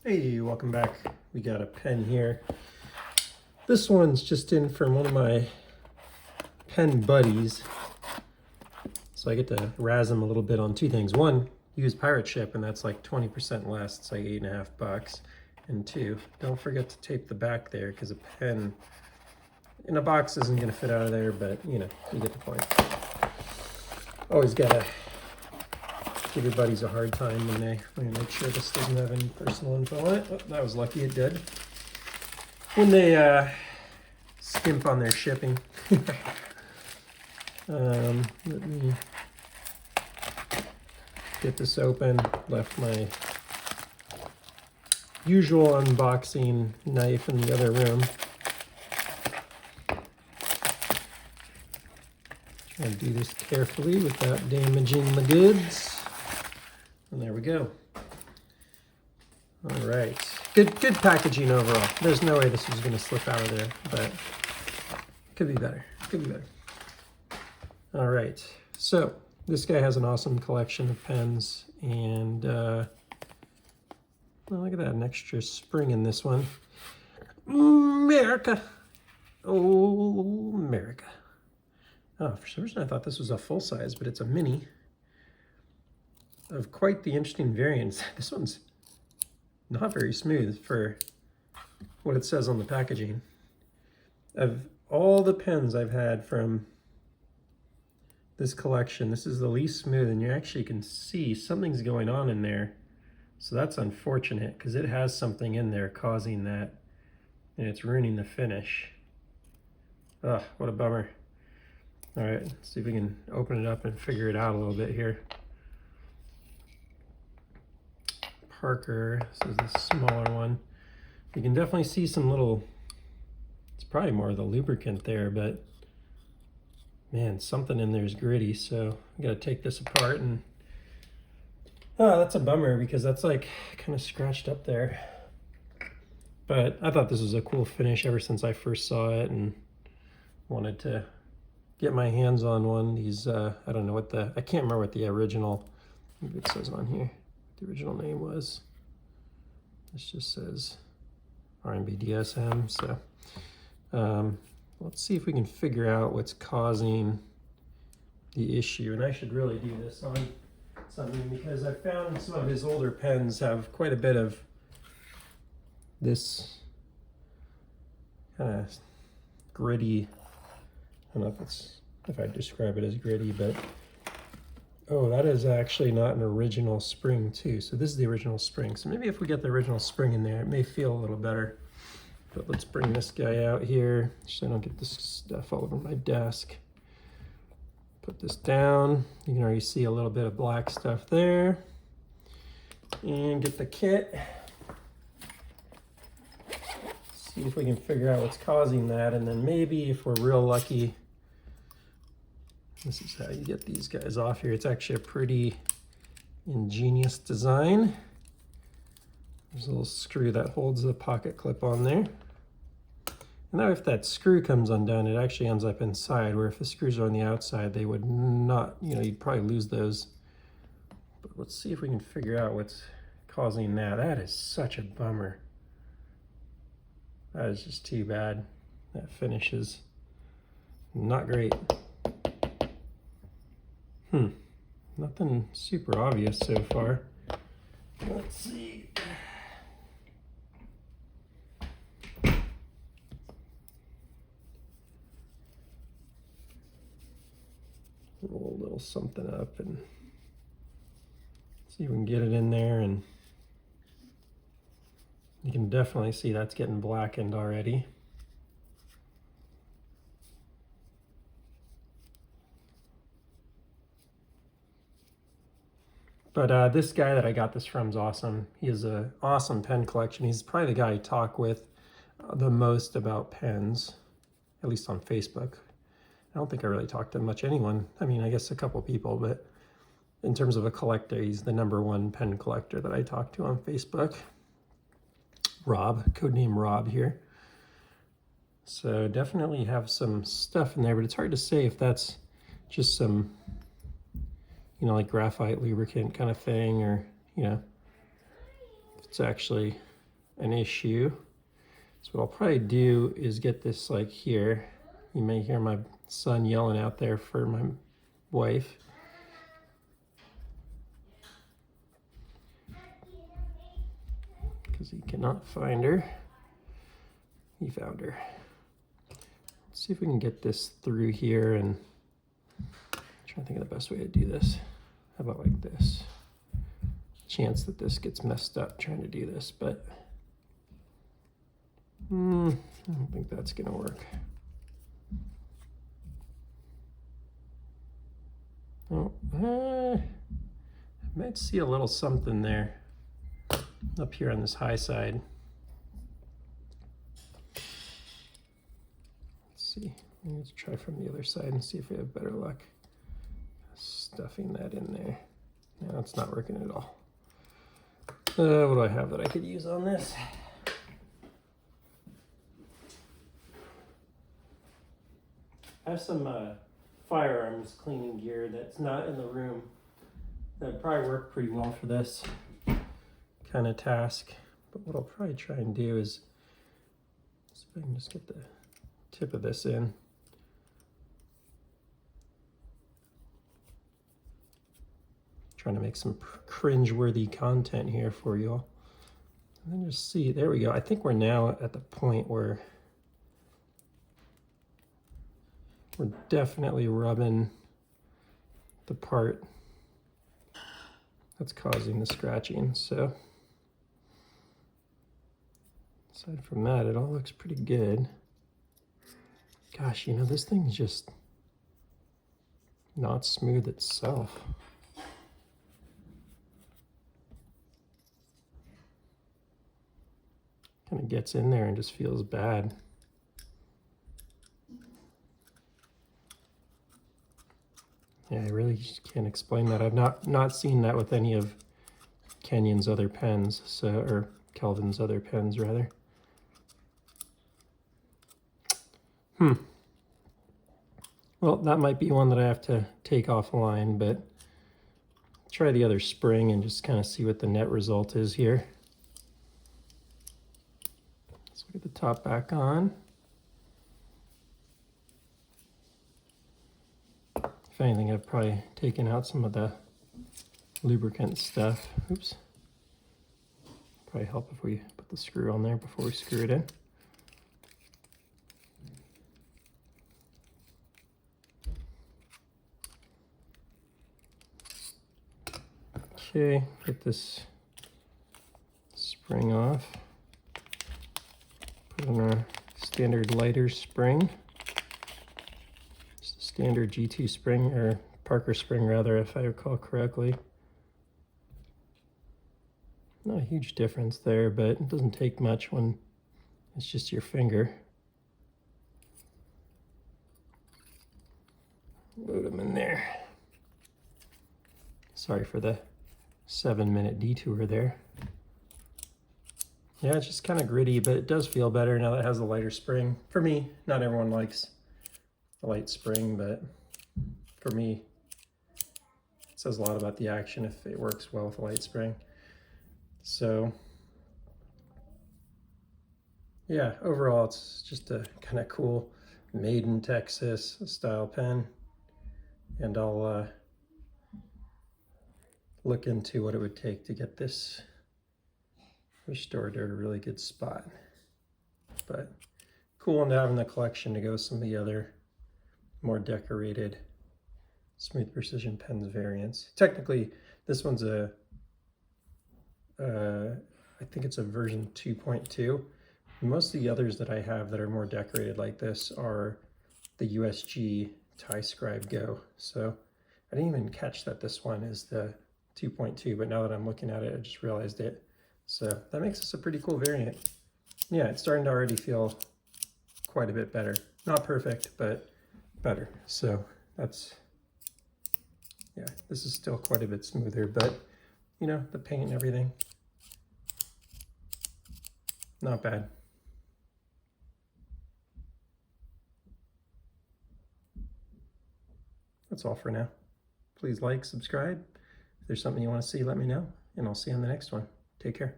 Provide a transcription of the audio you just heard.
Hey, welcome back. We got a pen here. This one's just in from one of my pen buddies. So I get to razz him a little bit on two things. One, use Pirate Ship, and that's like 20% less. It's like $8.50. And two, don't forget to tape the back there because a pen in a box isn't going to fit out of there, but you know, you get the point. Always gotta give your buddies a hard time when they make sure this doesn't have any personal info on it. Oh, that was lucky it did. When they skimp on their shipping. Let me get this open. Left my usual unboxing knife in the other room. Try to do this carefully without damaging the goods. And there we go. All right. Good packaging overall. There's no way this was going to slip out of there, but could be better. Could be better. All right. So this guy has an awesome collection of pens, and well, look at that, an extra spring in this one. America. Oh, America. Oh, for some reason I thought this was a full size, but it's a mini of quite the interesting variants. This one's not very smooth for what it says on the packaging. Of all the pens I've had from this collection, this is the least smooth, and you actually can see something's going on in there. So that's unfortunate because it has something in there causing that, and it's ruining the finish. Ugh, what a bummer. All right, let's see if we can open it up and figure it out a little bit here. Parker, this is the smaller one. You can definitely see some little, it's probably more of the lubricant there, but man, something in there is gritty, so I gotta take this apart, and oh, that's a bummer because that's like kind of scratched up there. But I thought this was a cool finish ever since I first saw it and wanted to get my hands on one. These, I don't know what I can't remember what the original, maybe it says on here, the original name was. This just says R&B DSM. So let's see if we can figure out what's causing the issue. And I should really do this on something because I found some of his older pens have quite a bit of this kind of gritty, I don't know if I describe it as gritty, but oh, that is actually not an original spring too. So this is the original spring. So maybe if we get the original spring in there, it may feel a little better. But let's bring this guy out here so I don't get this stuff all over my desk. Put this down. You can already see a little bit of black stuff there. And get the kit. See if we can figure out what's causing that. And then maybe if we're real lucky, this is how you get these guys off here. It's actually a pretty ingenious design. There's a little screw that holds the pocket clip on there. And now if that screw comes undone, it actually ends up inside, where if the screws are on the outside, they would not, you'd probably lose those. But let's see if we can figure out what's causing that. That is such a bummer. That is just too bad. That finish is not great. Nothing super obvious so far. Let's see. Roll a little something up and see if we can get it in there, and you can definitely see that's getting blackened already. But this guy that I got this from is awesome. He has an awesome pen collection. He's probably the guy I talk with the most about pens, at least on Facebook. I don't think I really talked to much anyone. I mean, I guess a couple people, but in terms of a collector, he's the #1 pen collector that I talk to on Facebook. Rob, codename Rob here. So definitely have some stuff in there, but it's hard to say if that's just some, like graphite lubricant kind of thing, or, if it's actually an issue. So what I'll probably do is get this like here. You may hear my son yelling out there for my wife. Because he cannot find her. He found her. Let's see if we can get this through here, and I'm trying to think of the best way to do this. How about like this? Chance that this gets messed up trying to do this, but I don't think that's gonna work. Oh, I might see a little something there up here on this high side. Let's see. Let's try from the other side and see if we have better luck stuffing that in there. No, it's not working at all. What do I have that I could use on this? I have some firearms cleaning gear that's not in the room. That'd probably work pretty well for this kind of task. But what I'll probably try and do is see if I can just get the tip of this in. Trying to make some cringe-worthy content here for you all. And then just see, there we go. I think we're now at the point where we're definitely rubbing the part that's causing the scratching. So aside from that, it all looks pretty good. Gosh, you know, this thing's just not smooth itself. Kind of gets in there and just feels bad. Yeah, I really just can't explain that. I've not seen that with any of Kenyon's other pens, so, or Kelvin's other pens rather. Well, that might be one that I have to take offline, but try the other spring and just kind of see what the net result is here. Let's get the top back on. If anything, I've probably taken out some of the lubricant stuff. Oops. Probably help if we put the screw on there before we screw it in. Okay, get this spring off. Put on our standard lighter spring. Just a standard G2 spring, or Parker spring rather, if I recall correctly. Not a huge difference there, but it doesn't take much when it's just your finger. Load them in there. Sorry for the 7-minute detour there. Yeah, it's just kind of gritty, but it does feel better now that it has a lighter spring. For me, not everyone likes a light spring, but for me, it says a lot about the action if it works well with a light spring. So yeah, overall, it's just a kind of cool made in Texas style pen, and I'll look into what it would take to get this restored to a really good spot. But cool one to have in the collection to go with some of the other more decorated Smooth Precision Pens variants. Technically, this one's a I think it's a version 2.2. Most of the others that I have that are more decorated like this are the USG Tie Scribe Go. So I didn't even catch that this one is the 2.2, but now that I'm looking at it, I just realized it. So that makes this a pretty cool variant. Yeah, it's starting to already feel quite a bit better. Not perfect, but better. So that's, yeah, this is still quite a bit smoother, but you know, the paint and everything, not bad. That's all for now. Please like, subscribe. If there's something you want to see, let me know, and I'll see you on the next one. Take care.